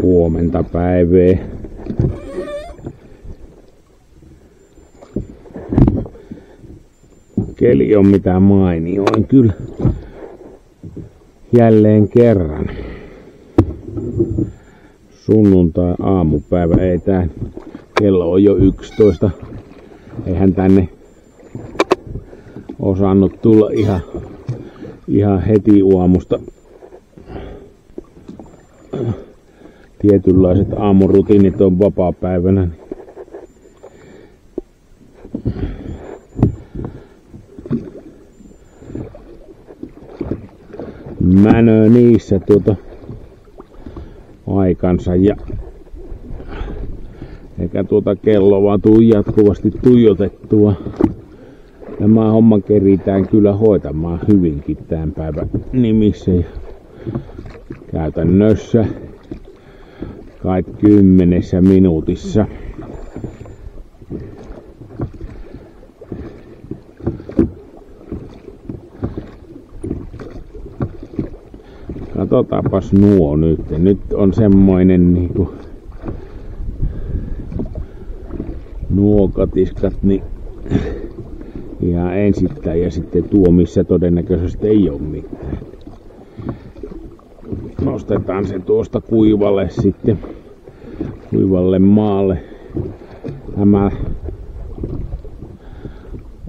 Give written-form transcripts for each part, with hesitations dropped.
Huomenta päivää. Keli on mitä mainioin kyllä. Jälleen kerran. Sunnuntai aamupäivä. Ei tää. Kello on jo 11. Eihän tänne osannut tulla ihan heti aamusta. Tietynlaiset aamurutiinit on vapaapäivänä. Mänö niissä aikansa ja eikä kelloa vaan tuu jatkuvasti tuijotettua. Tämä homma keritään kyllä hoitamaan hyvinkin tämän päivän nimissä ja käytännössä kai 10 minuutissa. Katsotaanpas nuo nyt. Nyt on semmoinen niinku nuo katiskat niin ihan ensittäin ja sitten tuo missä todennäköisesti ei ole mitään. Nostetaan se tuosta kuivalle sitten, kuivalle maalle. Tämä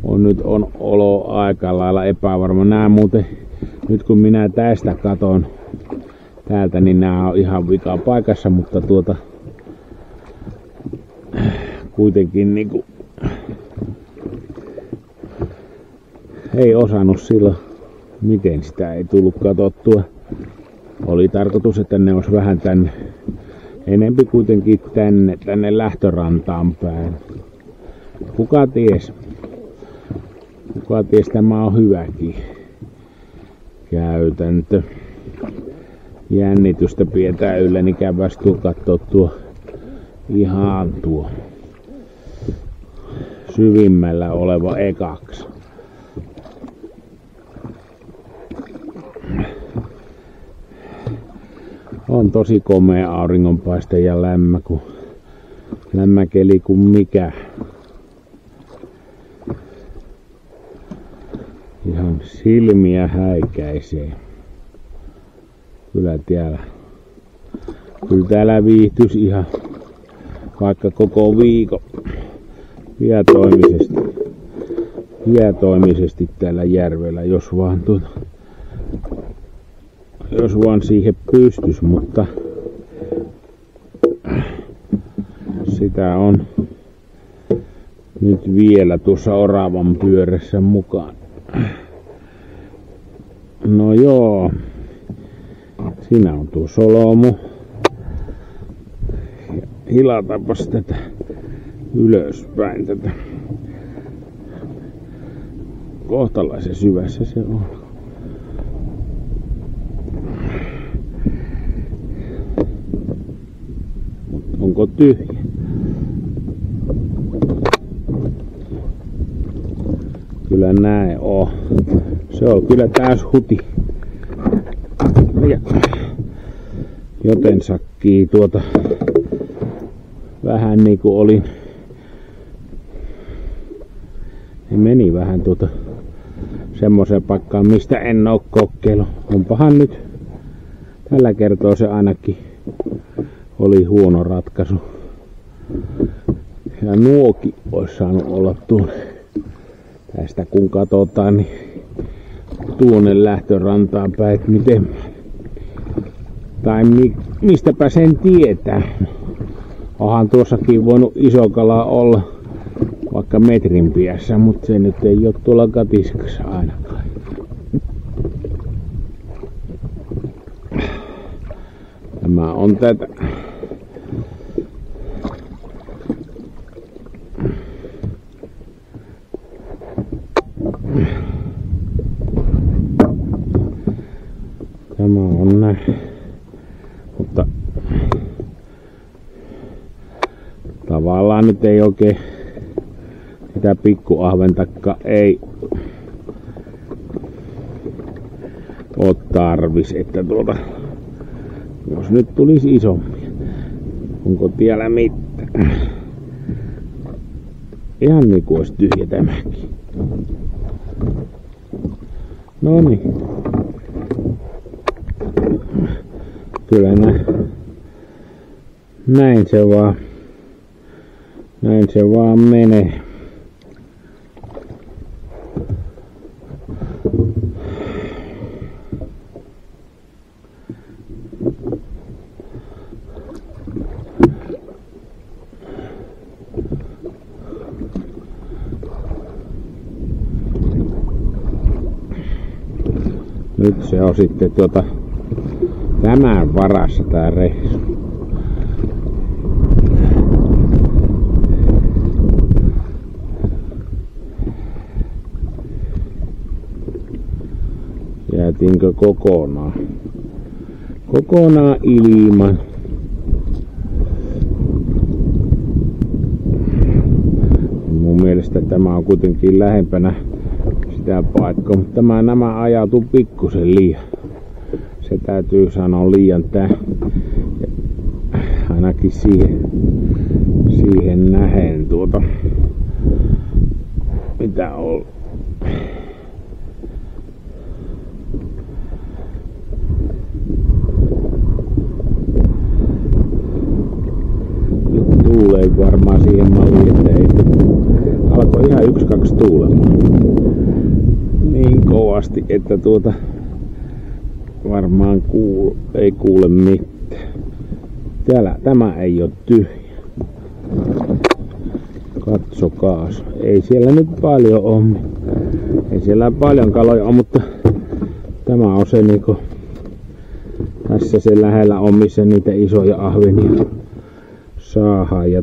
on nyt olo aika lailla epävarma. Nää muuten, nyt kun minä tästä katon täältä, niin nää on ihan vika paikassa, mutta kuitenkin niinku ei osannut silloin, miten sitä ei tullut katsottua. Oli tarkoitus, että ne olisi vähän tänne, enempi kuitenkin tänne lähtörantaan päin. Kuka ties? Kuka ties, tämä on hyväkin käytäntö. Jännitystä pidetään yllä, niin käydäs katsoo ihan tuo syvimmällä oleva ekaksi. On tosi komea auringonpaiste ja lämmä keli kuin mikä. Ihan silmiä häikäisee. Kyllä täällä viihtyisi ihan vaikka koko viikon hietoimisesti täällä järvellä, jos vaan siihen pystyisi, mutta sitä on nyt vielä tuossa oravan pyörässä mukaan. No joo, siinä on tuo solmu. Hilataanpas tätä ylöspäin tätä. Kohtalaisen syvässä se on. Onko tyhjä? Kyllä näin on. Se on kyllä täys huti. Ja joten sakkii vähän niinku olin. Ne meni vähän semmoiseen paikkaan, mistä en oo kokeillut. Onpahan nyt tällä kertoo se ainakin oli huono ratkaisu. Ja nuokin olisi saanut olla tuonne. Tästä kun katsotaan, niin tuonne lähtörantaan päin, miten tai mistäpä sen tietää. Onhan tuossakin voinut iso kala olla vaikka metrin päässä, mutta se nyt ei ole tuolla katiskassa ainakaan. Tämä on tätä. Tämä on näin. Mutta tavallaan nyt ei oikein sitä pikkuahventakaan ei oo tarvis, että Jos nyt tulisi isompia. Onko tiellä mitään? Ihan niinku olisi tyhjä tämäkin. Noniin. Kyllä näin se vaan menee. Nyt se on sitten tämän varassa tää reissu. Jäätiinkö kokonaan ilman? Mun mielestä tämä on kuitenkin lähempänä sitä paikkaa, mutta nämä ajautuu pikkusen liian. Se täytyy sanoa liian ainakin siihen nähen mitä on. Nyt tuulee varmaan siihen malliin, että ei alkoi ihan 1-2 tuulemaan. Niin kovasti, että varmaan ei kuule mitään. Tämä ei ole tyhjä. Katsokaas. Ei siellä nyt paljon ole. Ei siellä paljon kaloja ole, mutta tämä on se niinku. Tässä se lähellä on, missä niitä isoja ahvenia saadaan. Ja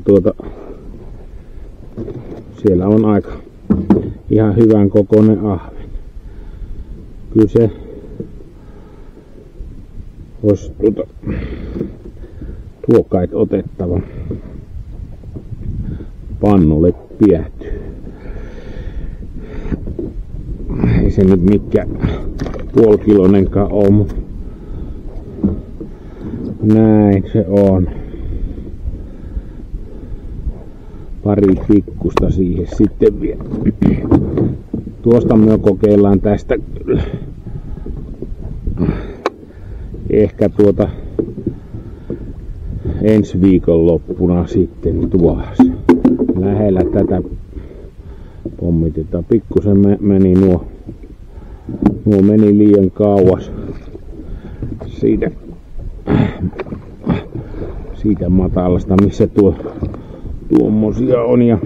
siellä on aika ihan hyvän kokoinen ahven. Kyllä se olisi tuokait otettava pannulle piehtyy. Ei se nyt mikään puolikilonenkaan ole, mutta näin se on. Pari pikkusta siihen sitten vielä. Tuosta me kokeillaan tästä ehkä ensi viikon loppuna sitten tuossa. Lähellä tätä pommitetaan. Pikkusen meni nuo meni liian kauas siitä matalasta, missä tuommoisia on, ja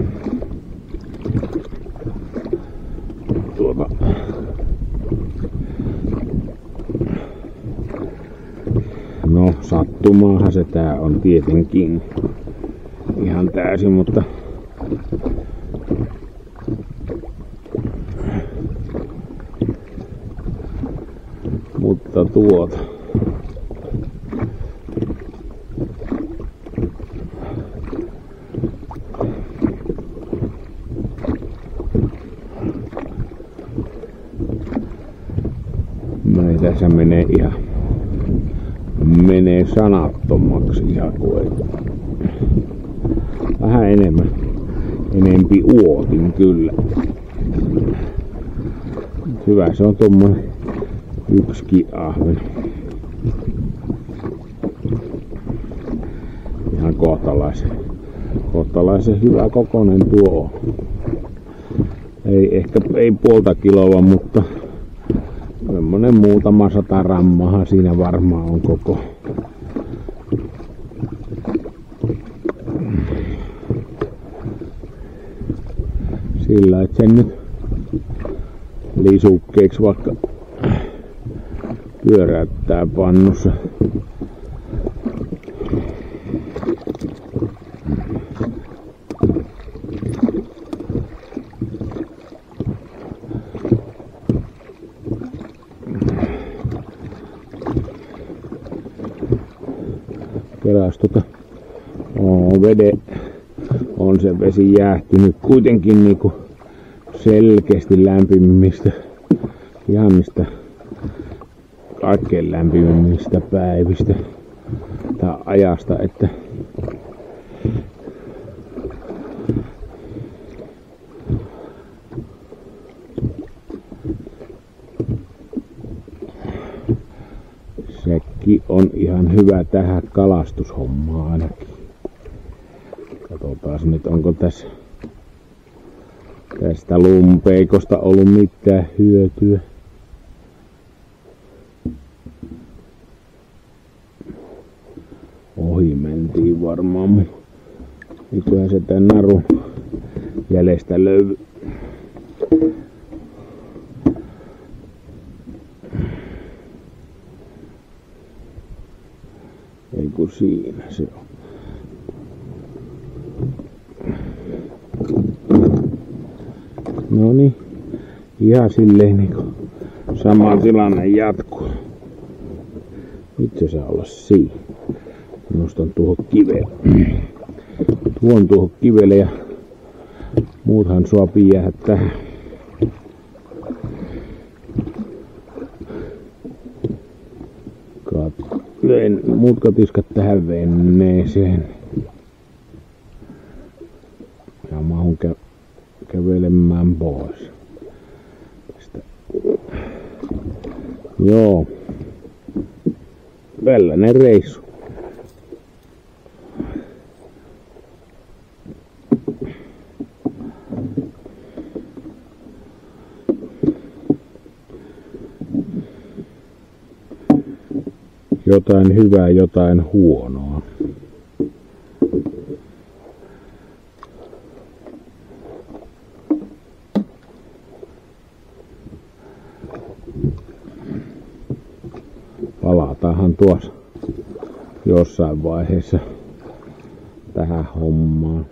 no sattumaahan se tää on tietenkin ihan täysin, mutta tässä menee sanattomaksi ihan kuin vähän enempi uotin kyllä. Hyvä se on tommonen yksikin ahven. Ihan kohtalaisen hyvä kokoinen tuo. Ei puolta kiloa, mutta semmonen muutama 100 grammahan siinä varmaan on koko. Sillä et sen nyt lisukkeeksi vaikka pyöräyttää pannussa. Keräs on se vesi jäähtynyt kuitenkin niinku selkeästi lämpimimmistä, ihan mistä kaikkein lämpimimmistä päivistä. tää ajasta, että sekin on ihan hyvä tähän kalastushommaan ainakin. Katsotaan nyt, onko tästä lumpeikosta ollut mitään hyötyä. Ohi mentiin varmaan. Nykyään se tän narun jäljestä löydy. Ei kun siinä se on. Noniin, ihan silleen niinku sama tilanne jatkuu. Nyt se saa olla siinä. Nostan tuohon kivelle. Tuon tuohon kivelle ja muuthan sopii jäädä tähän. Muut katiskat tähän veneeseen. Ja mahun kävelemään pois. Tästä. Joo. Tällainen reissu. Jotain hyvää, jotain huonoa. Palataanhan tuossa jossain vaiheessa tähän hommaan.